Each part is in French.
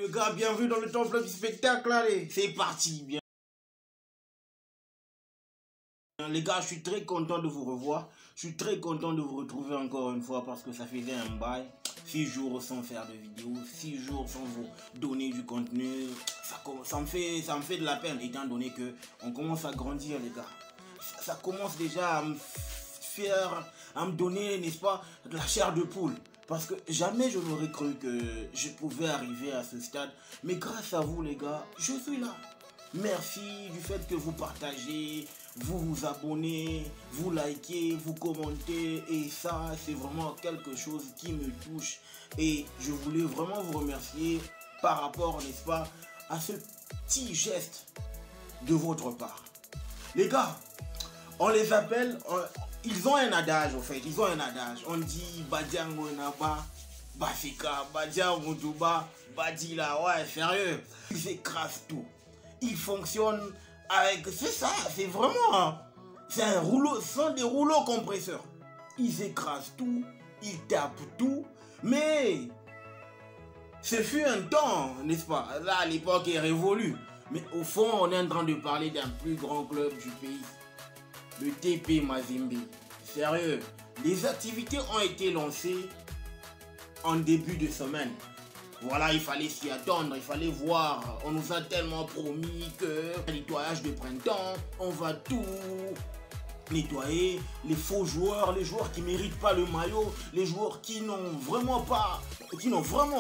le gars, bienvenue dans le temple du spectacle, allez, c'est parti, bien. Les gars, je suis très content de vous revoir, je suis très content de vous retrouver encore une fois parce que ça faisait un bail, 6 jours sans faire de vidéos, 6 jours sans vous donner du contenu, ça me fait de la peine étant donné que on commence à grandir les gars, ça commence déjà à me donner, n'est-ce pas, de la chair de poule. Parce que jamais je n'aurais cru que je pouvais arriver à ce stade. Mais grâce à vous les gars, je suis là. Merci du fait que vous partagez, vous vous abonnez, vous likez, vous commentez. Et ça, c'est vraiment quelque chose qui me touche. Et je voulais vraiment vous remercier par rapport, n'est-ce pas, à ce petit geste de votre part. Les gars, on les appelle... Ils ont un adage, en fait, ils ont un adage. On dit Badiango Naba, Bafika, Badiango Duba, Badila, ouais, sérieux. Ils écrasent tout. Ils fonctionnent avec. C'est ça, c'est vraiment. C'est un rouleau, ce sont des rouleaux compresseurs. Ils écrasent tout, ils tapent tout. Mais ce fut un temps, n'est-ce pas? Là, l'époque est révolue. Mais au fond, on est en train de parler d'un plus grand club du pays. Le TP Mazembe. Sérieux, les activités ont été lancées en début de semaine. Voilà, il fallait s'y attendre, il fallait voir. On nous a tellement promis que le nettoyage de printemps, on va tout nettoyer. Les faux joueurs, les joueurs qui ne méritent pas le maillot, les joueurs qui n'ont vraiment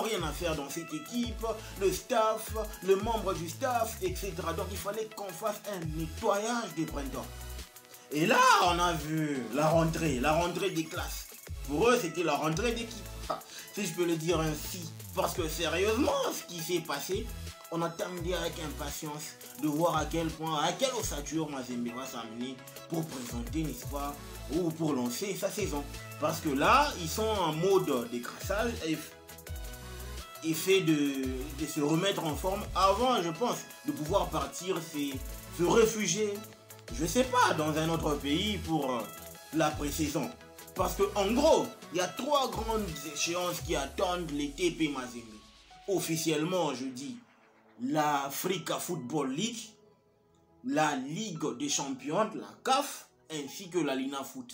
rien à faire dans cette équipe, le staff, le membre du staff, etc. Donc il fallait qu'on fasse un nettoyage de printemps. Et là, on a vu la rentrée des classes. Pour eux, c'était la rentrée d'équipe. Si je peux le dire ainsi. Parce que sérieusement, ce qui s'est passé, on attendait avec impatience de voir à quel point, à quelle ossature Mazembe va s'amener pour présenter, n'est-ce pas, ou pour lancer sa saison. Parce que là, ils sont en mode décrassage et fait de se remettre en forme avant, je pense, de pouvoir partir, se réfugier, je sais pas, dans un autre pays pour la pré-saison. Parce que en gros, il y a 3 grandes échéances qui attendent les TP Mazembe. Officiellement, je dis, la Africa Football League, la Ligue des Champions, la CAF, ainsi que la Lina Foot.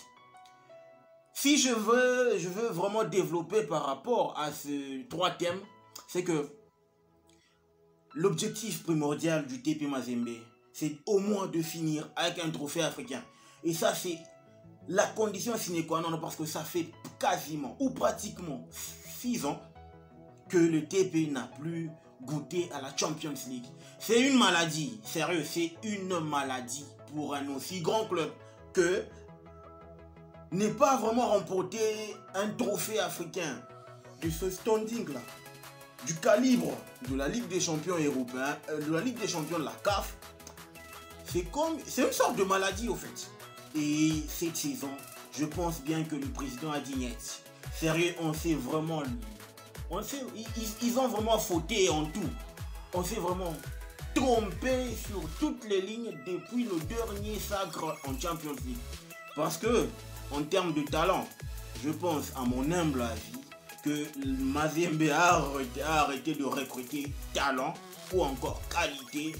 Si je veux vraiment développer par rapport à ces 3 thèmes, c'est que l'objectif primordial du TP Mazembe, c'est au moins de finir avec un trophée africain. Et ça, c'est la condition sine qua non, parce que ça fait quasiment ou pratiquement 6 ans que le TP n'a plus goûté à la Champions League. C'est une maladie, sérieux, c'est une maladie pour un aussi grand club que n'est pas vraiment remporter un trophée africain de ce standing-là, du calibre de la Ligue des Champions européens, de la Ligue des Champions de la CAF. C'est une sorte de maladie au fait. Et cette saison, je pense bien que le président a dit net. Sérieux, on s'est vraiment... Ils ont vraiment fauté en tout. On s'est vraiment trompé sur toutes les lignes depuis le dernier sacre en Champions League. Parce que, en termes de talent, je pense à mon humble avis que Mazembe a arrêté de recruter talent ou encore qualité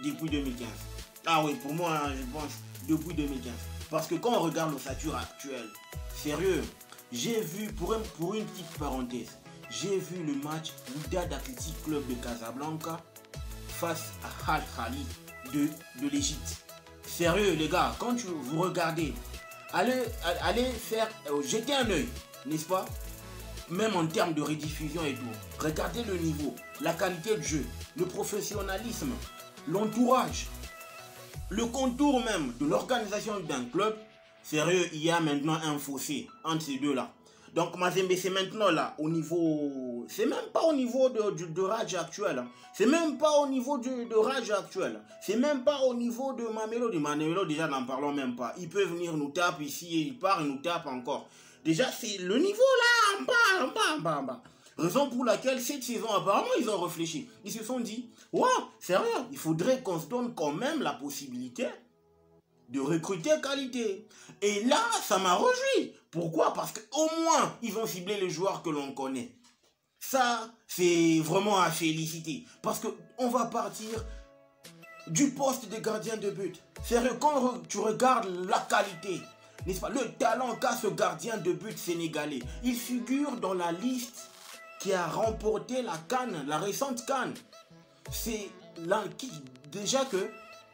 depuis 2015. Ah oui, pour moi, je pense depuis 2015. Parce que quand on regarde l'ossature actuelle, sérieux, j'ai vu, pour une petite parenthèse, j'ai vu le match Wydad Athletic Club de Casablanca face à Al Ahly de l'Égypte. Sérieux les gars, quand vous regardez, allez jeter un œil, n'est-ce pas? Même en termes de rediffusion et tout. Regardez le niveau, la qualité de jeu, le professionnalisme, l'entourage, le contour même de l'organisation d'un club. Sérieux, il y a maintenant un fossé entre ces deux-là. Donc Mazembe, c'est maintenant là, au niveau... C'est même pas au niveau de Rage actuel. C'est même pas au niveau de Rage actuel. C'est même pas au niveau de Mamelodi. Mamelodi, déjà, n'en parlons même pas. Il peut venir nous taper ici et il part, il nous tape encore. Déjà, c'est le niveau là, en bas. Raison pour laquelle cette saison, apparemment, ils ont réfléchi. Ils se sont dit, ouais, sérieux, il faudrait qu'on se donne quand même la possibilité de recruter qualité. Et là, ça m'a réjoui. Pourquoi? Parce qu'au moins, ils ont ciblé les joueurs que l'on connaît. Ça, c'est vraiment à féliciter. Parce qu'on va partir du poste de gardien de but. Sérieux, quand tu regardes la qualité, n'est-ce pas, le talent qu'a ce gardien de but sénégalais, il figure dans la liste qui a remporté la CAN, la récente CAN. C'est déjà que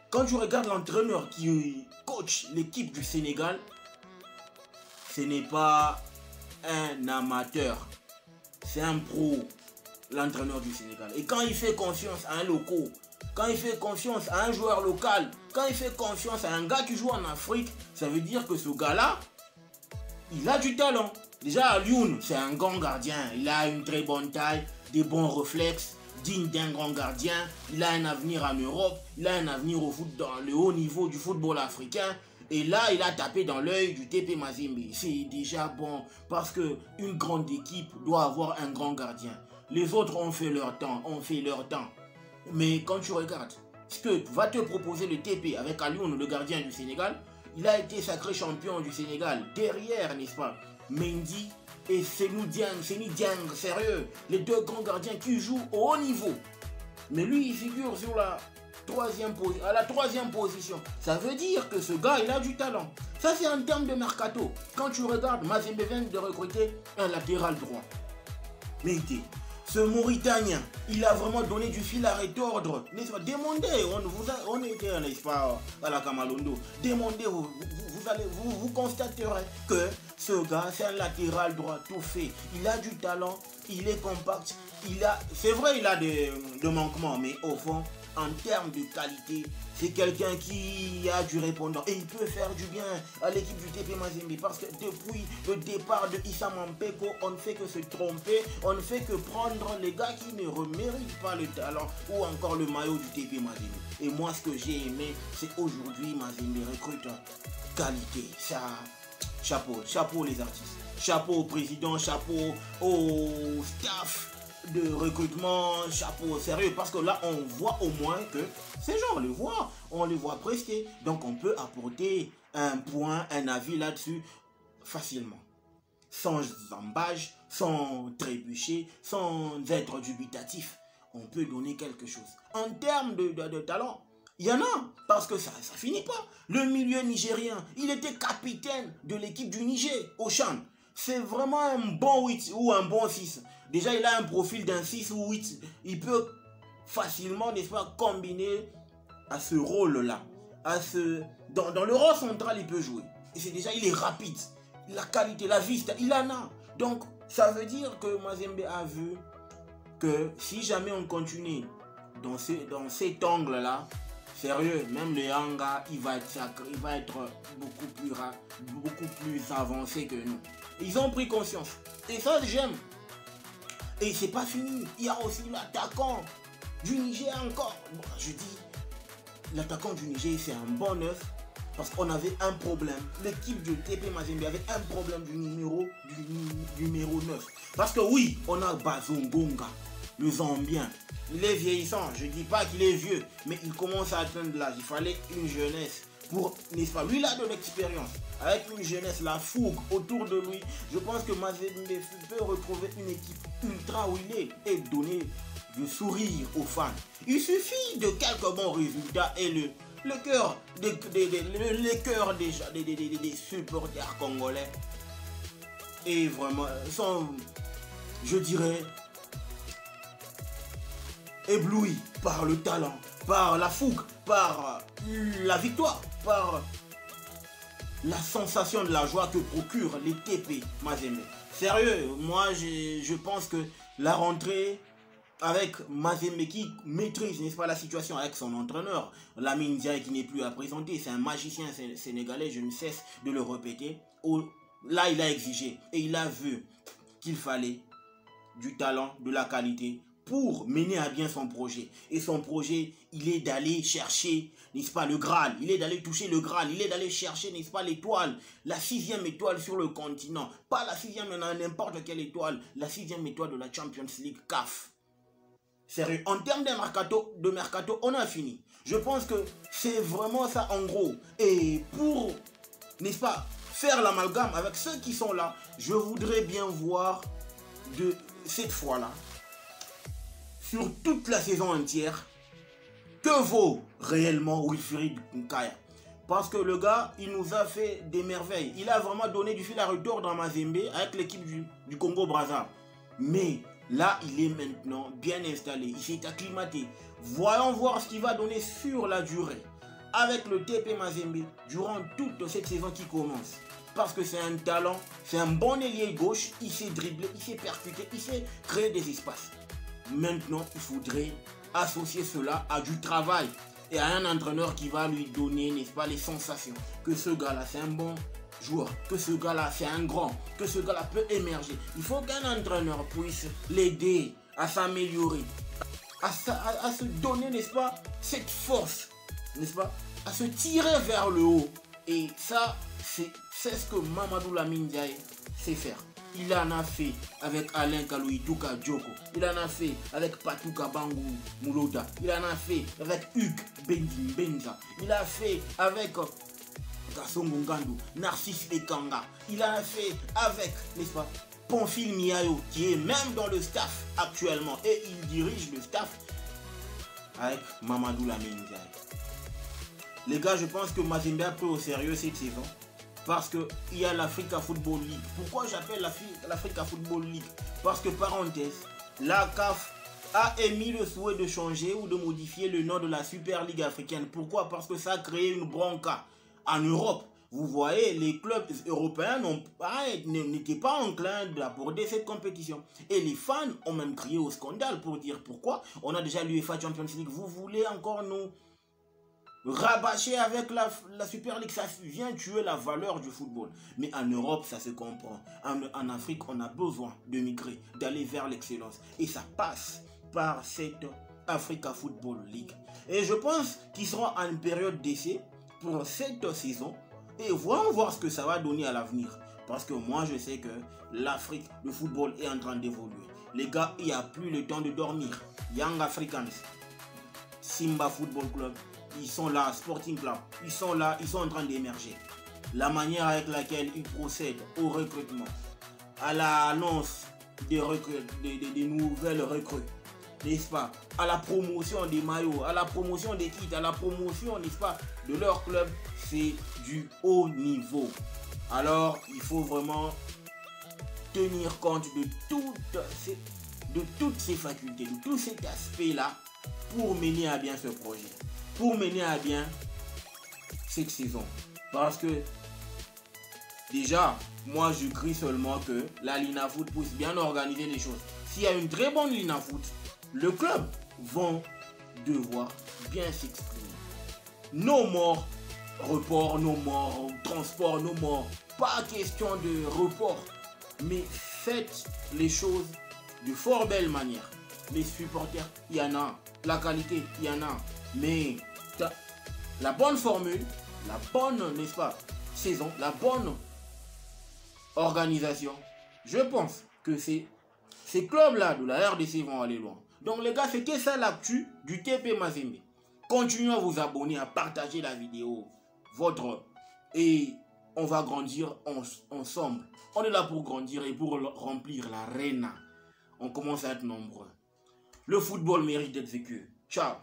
quand tu regardes l'entraîneur qui coach l'équipe du Sénégal, ce n'est pas un amateur, c'est un pro, l'entraîneur du Sénégal. Et quand il fait confiance à un local, quand il fait confiance à un joueur local, quand il fait confiance à un gars qui joue en Afrique, ça veut dire que ce gars-là, il a du talent. Déjà, Lyoun, c'est un grand gardien. Il a une très bonne taille, des bons réflexes, digne d'un grand gardien. Il a un avenir en Europe. Il a un avenir au foot dans le haut niveau du football africain. Et là, il a tapé dans l'œil du TP Mazembe. C'est déjà bon parce qu'une grande équipe doit avoir un grand gardien. Les autres ont fait leur temps, Mais quand tu regardes ce que va te proposer le TP avec Alioune, le gardien du Sénégal, il a été sacré champion du Sénégal. Derrière, n'est-ce pas, Mendy et Seny Dieng, sérieux, les deux grands gardiens qui jouent au haut niveau. Mais lui, il figure sur à la troisième position. Ça veut dire que ce gars, il a du talent. Ça, c'est en termes de mercato. Quand tu regardes, Mazembe vient de recruter un latéral droit. Mais ce Mauritanien, il a vraiment donné du fil à retordre. Demandez, on était, n'est-ce pas, à la Kamalondo. Demandez, vous constaterez que ce gars, c'est un latéral droit tout fait. Il a du talent, il est compact. C'est vrai, il a des manquements, mais au fond, en termes de qualité, c'est quelqu'un qui a du répondant. Et il peut faire du bien à l'équipe du TP Mazembe. Parce que depuis le départ de Issa Mampeko, on ne fait que se tromper. On ne fait que prendre les gars qui ne reméritent pas le talent ou encore le maillot du TP Mazembe. Et moi, ce que j'ai aimé, c'est aujourd'hui Mazembe recrute qualité. Ça, chapeau les artistes. Chapeau au président, chapeau au staff de recrutement, chapeau sérieux, parce que là on voit au moins que ces gens, on les voit prester, donc on peut apporter un point, un avis là-dessus facilement, sans embâche, sans trébucher, sans être dubitatif. On peut donner quelque chose. En termes de talent, il y en a, parce que ça finit pas. Le milieu nigérien, il était capitaine de l'équipe du Niger au Chan. C'est vraiment un bon 8 ou un bon 6. Déjà, il a un profil d'un 6 ou 8. Il peut facilement, n'est-ce pas, combiner à ce rôle-là. Dans le rôle central, il peut jouer. Et c'est déjà, il est rapide. La qualité, la vista, il en a. Donc, ça veut dire que Mazembe a vu que si jamais on continue dans cet angle-là, sérieux, même le Yanga, il va être beaucoup plus avancé que nous. Ils ont pris conscience. Et ça, j'aime. Et c'est pas fini. Il y a aussi l'attaquant du Niger encore. Bon, je dis, l'attaquant du Niger, c'est un bon neuf. Parce qu'on avait un problème. L'équipe du TP Mazembe avait un problème du numéro 9. Parce que oui, on a Bazongonga, le Zambien. Il est vieillissant. Je ne dis pas qu'il est vieux, mais il commence à atteindre l'âge. Il fallait une jeunesse pour, n'est-ce pas, lui, il a de l'expérience. Avec une jeunesse, la fougue autour de lui, je pense que Mazembe peut retrouver une équipe ultra où il est et donner du sourire aux fans. Il suffit de quelques bons résultats et le cœur des supporters congolais est vraiment, je dirais, ébloui par le talent, par la fougue, par la victoire, par la sensation de la joie que procure les TP Mazembe. Sérieux, moi je pense que la rentrée avec Mazembe qui maîtrise, n'est-ce pas, la situation avec son entraîneur, Lamine Diaye qui n'est plus à présenter, c'est un magicien sénégalais, je ne cesse de le répéter. Là, il a exigé et il a vu qu'il fallait du talent, de la qualité pour mener à bien son projet. Et son projet, il est d'aller chercher, n'est-ce pas, le Graal. Il est d'aller toucher le Graal. Il est d'aller chercher, n'est-ce pas, l'étoile. La 6e étoile sur le continent. Pas la 6e, n'importe quelle étoile. La 6e étoile de la Champions League CAF. Sérieux, en termes de mercato, on a fini. Je pense que c'est vraiment ça en gros. Et pour, n'est-ce pas, faire l'amalgame avec ceux qui sont là, je voudrais bien voir de cette fois-là, sur toute la saison entière, que vaut réellement Wilfried Nkaya? Parce que le gars, il nous a fait des merveilles. Il a vraiment donné du fil à retordre dans Mazembe avec l'équipe du Congo-Brazza. Mais là, il est maintenant bien installé. Il s'est acclimaté. Voyons voir ce qu'il va donner sur la durée avec le TP Mazembe durant toute cette saison qui commence. Parce que c'est un talent, c'est un bon ailier gauche. Il sait dribbler, il sait percuter, il sait créer des espaces. Maintenant, il faudrait associer cela à du travail et à un entraîneur qui va lui donner, n'est-ce pas, les sensations que ce gars-là, c'est un bon joueur, que ce gars-là, c'est un grand, que ce gars-là peut émerger. Il faut qu'un entraîneur puisse l'aider à s'améliorer, à se donner, n'est-ce pas, cette force, n'est-ce pas, à se tirer vers le haut. Et ça, c'est ce que Mamadou Lamine Ndiaye sait faire. Il en a fait avec Alain Kalouidouka Djoko. Il en a fait avec Patou Kabangou Mouloda. Il en a fait avec Hugues Benza. Il a fait avec Kassongo Ngandou, Narcisse Ekanga. Il en a fait avec, n'est-ce pas, Pamphile Miayo, qui est même dans le staff actuellement. Et il dirige le staff avec Mamadou Lamine Ndiaye. Les gars, je pense que Mazembe a pris au sérieux cette saison. Parce qu'il y a l'Africa Football League. Pourquoi j'appelle l'Africa Football League? Parce que, parenthèse, la CAF a émis le souhait de changer ou de modifier le nom de la Super Ligue africaine. Pourquoi? Parce que ça a créé une bronca en Europe. Vous voyez, les clubs européens n'étaient pas enclins d'aborder cette compétition. Et les fans ont même crié au scandale pour dire pourquoi. On a déjà l'UEFA Champions League. Vous voulez encore nous rabâcher avec la Super League? Ça vient tuer la valeur du football. Mais en Europe, ça se comprend. En Afrique, on a besoin de migrer, d'aller vers l'excellence. Et ça passe par cette Africa Football League. Et je pense qu'ils seront en période d'essai pour cette saison. Et voyons voir ce que ça va donner à l'avenir. Parce que moi, je sais que l'Afrique, le football est en train d'évoluer. Les gars, il n'y a plus le temps de dormir. Young Africans, Simba Football Club, ils sont là, Sporting Club, ils sont là, ils sont en train d'émerger. La manière avec laquelle ils procèdent au recrutement, à l'annonce des nouvelles recrues, n'est-ce pas, à la promotion des maillots, à la promotion des kits, à la promotion, n'est-ce pas, de leur club, c'est du haut niveau. Alors, il faut vraiment tenir compte de toutes ces facultés, de tout cet aspect-là pour mener à bien ce projet. Pour mener à bien cette saison. Parce que déjà, moi je crie seulement que la Linafoot puisse bien organiser les choses. S'il y a une très bonne Linafoot, le club va devoir bien s'exprimer. No more report, no more transport, no more. Pas question de report. Mais faites les choses de fort belle manière. Les supporters, il y en a. La qualité, il y en a. Mais la bonne formule, la bonne, n'est-ce pas, saison, la bonne organisation, je pense que ces clubs-là de la RDC vont aller loin. Donc les gars, c'était ça l'actu du TP Mazembe. Continuez à vous abonner, à partager la vidéo, et on va grandir ensemble. On est là pour grandir et pour remplir l'arena. On commence à être nombreux. Le football mérite d'être vécu. Ciao.